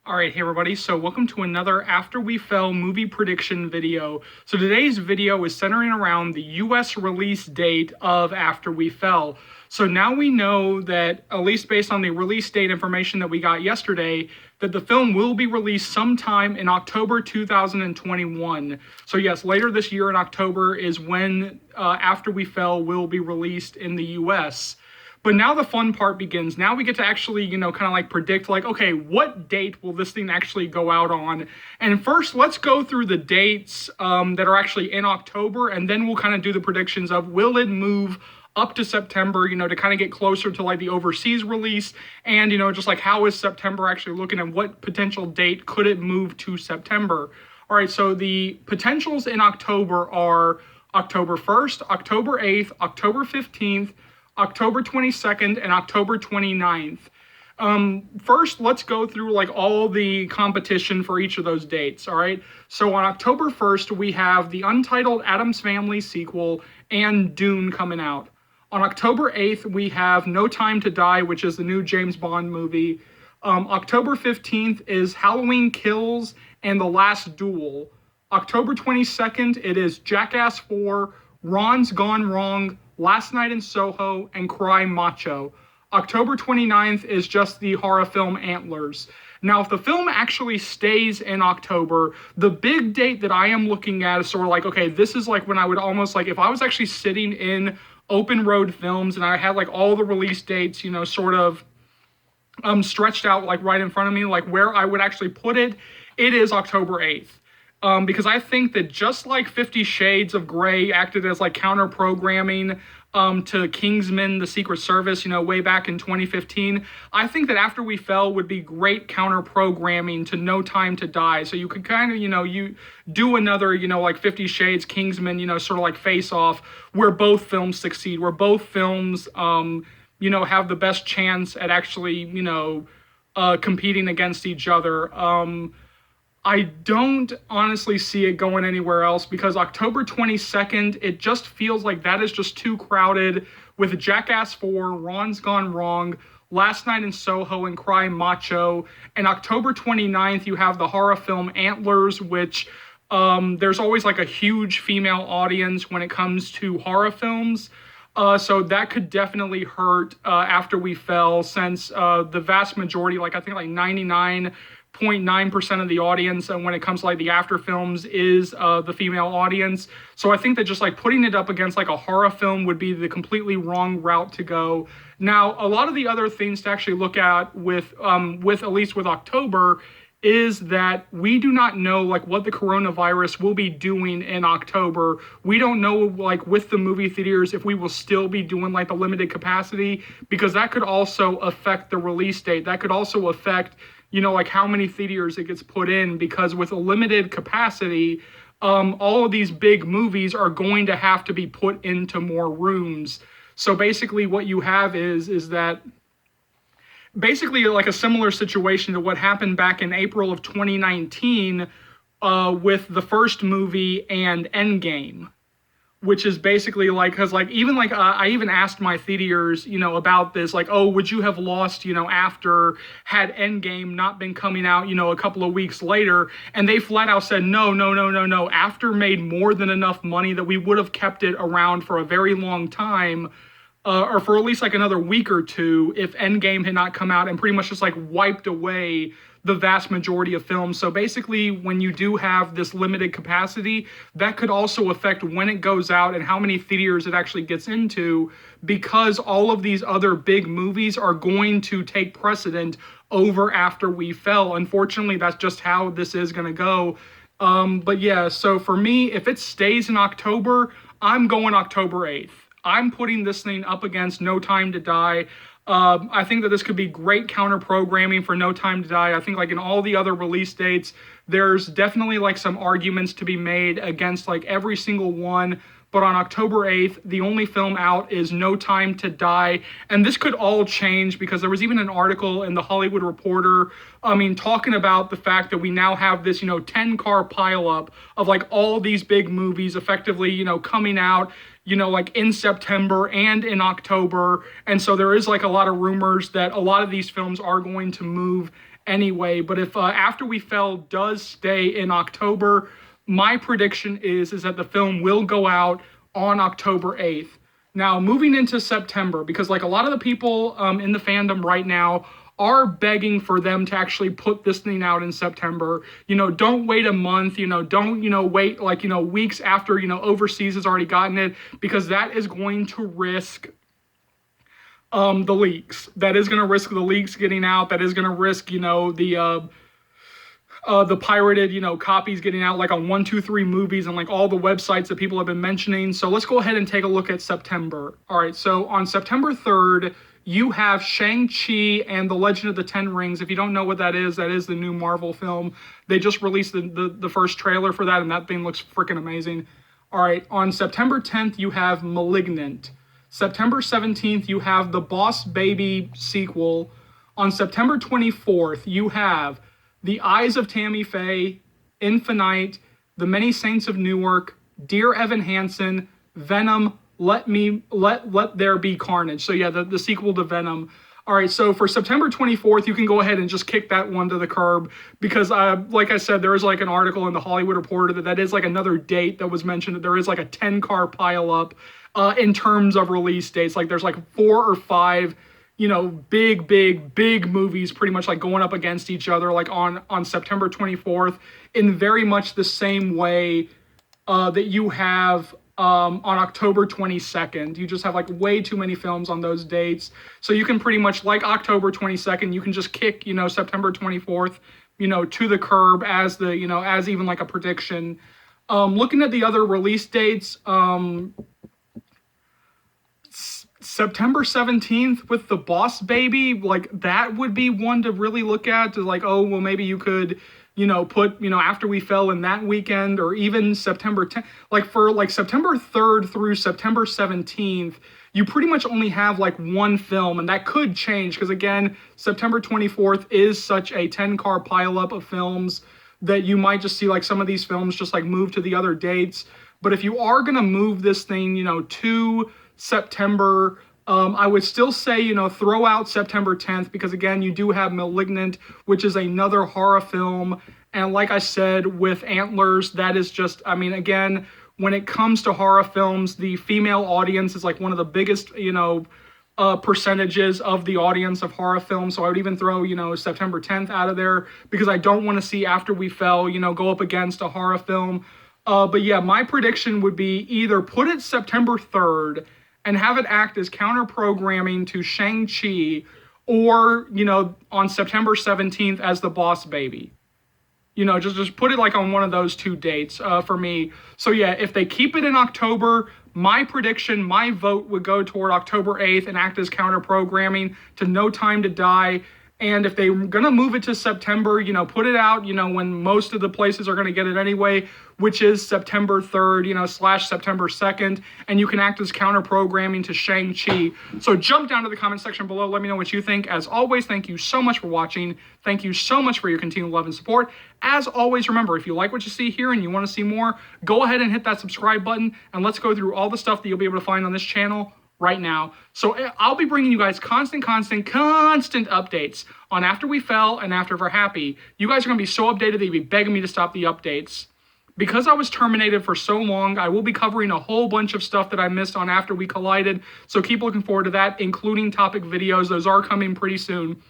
All right, hey everybody. So welcome to another After We Fell movie prediction video. So today's video is centering around the US release date of After We Fell. So now we know that, at least based on the release date information that we got yesterday, that the film will be released sometime in October 2021. So yes, later this year in October is when After We Fell will be released in the US. But now the fun part begins. Now we get to actually, kind of like predict, like, okay, what date will this thing actually go out on? And first, let's go through the dates that are actually in October, and then we'll kind of do the predictions of will it move up to September, to kind of get closer to like the overseas release, and, just like how is September actually looking and what potential date could it move to September? All right, so the potentials in October are October 1st, October 8th, October 15th, October 22nd, and October 29th. First, let's go through like all the competition for each of those dates, all right? So on October 1st, we have the untitled Addams Family sequel and Dune coming out. On October 8th, we have No Time to Die, which is the new James Bond movie. October 15th is Halloween Kills and The Last Duel. October 22nd, it is Jackass 4, Ron's Gone Wrong, Last Night in Soho, and Cry Macho. October 29th is just the horror film Antlers. Now, if the film actually stays in October, the big date that I am looking at is sort of like, okay, this is like when I would almost like, if I was actually sitting in Open Road Films and I had like all the release dates, sort of stretched out like right in front of me, like where I would actually put it, it is October 8th. Because I think that just like 50 Shades of Grey acted as like counter programming to Kingsman, the Secret Service, way back in 2015, I think that After We Fell would be great counter programming to No Time to Die. So you could kind of, you do another, like 50 Shades, Kingsman, sort of like face off where both films succeed, where both films, have the best chance at actually, competing against each other. I don't honestly see it going anywhere else because October 22nd, it just feels like that is just too crowded with Jackass 4, Ron's Gone Wrong, Last Night in Soho, and Cry Macho. And October 29th, you have the horror film Antlers, which there's always like a huge female audience when it comes to horror films. So that could definitely hurt After We Fell since the vast majority, like I think like 99.9% of the audience and when it comes to like the after films is the female audience. So I think that just like putting it up against like a horror film would be the completely wrong route to go. Now, a lot of the other things to actually look at with at least with October is that we do not know like what the coronavirus will be doing in October. We don't know like with the movie theaters if we will still be doing like the limited capacity, because that could also affect the release date. That could also affect like how many theaters it gets put in, because with a limited capacity, all of these big movies are going to have to be put into more rooms. So basically what you have is that basically like a similar situation to what happened back in April of 2019 with the first movie and Endgame, which is basically like, because like even like I even asked my theaters, about this, like, oh, would you have lost, after had Endgame not been coming out, a couple of weeks later? And they flat out said, no, no, no, no, no. After made more than enough money that we would have kept it around for a very long time. Or for at least like another week or two if Endgame had not come out and pretty much just like wiped away the vast majority of films. So basically, when you do have this limited capacity, that could also affect when it goes out and how many theaters it actually gets into, because all of these other big movies are going to take precedent over After We Fell. Unfortunately, that's just how this is going to go. But yeah, so for me, if it stays in October, I'm going October 8th. I'm putting this thing up against No Time to Die. I think that this could be great counter programming for No Time to Die. I think like in all the other release dates, there's definitely like some arguments to be made against like every single one. But on October 8th, the only film out is No Time to Die. And this could all change because there was even an article in the Hollywood Reporter, talking about the fact that we now have this, 10-car pileup of like all these big movies effectively, coming out, like in September and in October. And so there is like a lot of rumors that a lot of these films are going to move anyway. But if After We Fell does stay in October, my prediction is that the film will go out on October 8th. Now, moving into September, because like a lot of the people in the fandom right now are begging for them to actually put this thing out in September. Don't wait a month, don't, wait like, weeks after, overseas has already gotten it, because that is going to risk the leaks. That is going to risk the leaks getting out. That is going to risk, the pirated, copies getting out like on 123 Movies and like all the websites that people have been mentioning. So let's go ahead and take a look at September. All right, so on September 3rd, you have Shang-Chi and the Legend of the Ten Rings. If you don't know what that is the new Marvel film. They just released the first trailer for that, and that thing looks freaking amazing. All right, on September 10th, you have Malignant. September 17th, you have the Boss Baby sequel. On September 24th, you have The Eyes of Tammy Faye, Infinite, The Many Saints of Newark, Dear Evan Hansen, Venom, Let There Be Carnage. So yeah, the sequel to Venom. All right, so for September 24th, you can go ahead and just kick that one to the curb, because like I said, there is like an article in the Hollywood Reporter that is like another date that was mentioned, that there is like a 10-car pileup in terms of release dates. Like there's like 4 or 5 big movies pretty much like going up against each other like on September 24th, in very much the same way that you have on October 22nd. You just have like way too many films on those dates. So you can pretty much, like October 22nd, you can just kick, September 24th, to the curb as as even like a prediction. Looking at the other release dates, September 17th with The Boss Baby, like that would be one to really look at, to like, oh, well, maybe you could, put, After We Fell in that weekend, or even September 10th. Like for like September 3rd through September 17th, you pretty much only have like one film, and that could change because again, September 24th is such a 10-car pileup of films that you might just see like some of these films just like move to the other dates. But if you are going to move this thing, to September, I would still say, throw out September 10th, because again, you do have Malignant, which is another horror film. And like I said, with Antlers, that is just, again, when it comes to horror films, the female audience is like one of the biggest, percentages of the audience of horror films. So I would even throw, September 10th out of there, because I don't want to see After We Fell, go up against a horror film. But yeah, my prediction would be either put it September 3rd and have it act as counter-programming to Shang-Chi, or, on September 17th as The Boss Baby. Just put it like on one of those two dates for me. So yeah, if they keep it in October, my prediction, my vote would go toward October 8th and act as counter-programming to No Time to Die. And if they're going to move it to September, put it out, when most of the places are going to get it anyway, which is September 3rd, / September 2nd, and you can act as counter-programming to Shang-Chi. So jump down to the comment section below. Let me know what you think. As always, thank you so much for watching. Thank you so much for your continued love and support. As always, remember, if you like what you see here and you want to see more, go ahead and hit that subscribe button, and let's go through all the stuff that you'll be able to find on this channel right now. So I'll be bringing you guys constant updates on After We Fell and After We're Happy. You guys are going to be so updated that you'll be begging me to stop the updates. Because I was terminated for so long, I will be covering a whole bunch of stuff that I missed on After We Collided. So keep looking forward to that, including topic videos. Those are coming pretty soon.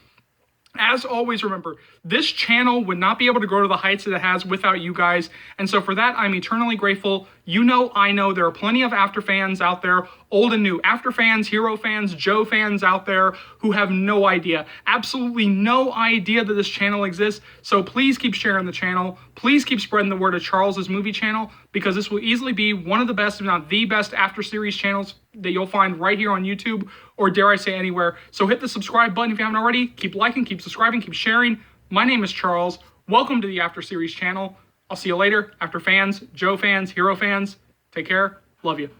As always, remember, this channel would not be able to grow to the heights that it has without you guys. And so for that, I'm eternally grateful. I know there are plenty of After fans out there, old and new. After fans, Hero fans, Joe fans out there who have no idea, absolutely no idea that this channel exists. So please keep sharing the channel. Please keep spreading the word of Charles's movie channel, because this will easily be one of the best, if not the best, After series channels that you'll find right here on YouTube, or dare I say anywhere. So hit the subscribe button if you haven't already. Keep liking, keep subscribing, keep sharing. My name is Charles. Welcome to the After series channel. I'll see you later. After fans, Joe fans, Hero fans, take care. Love you.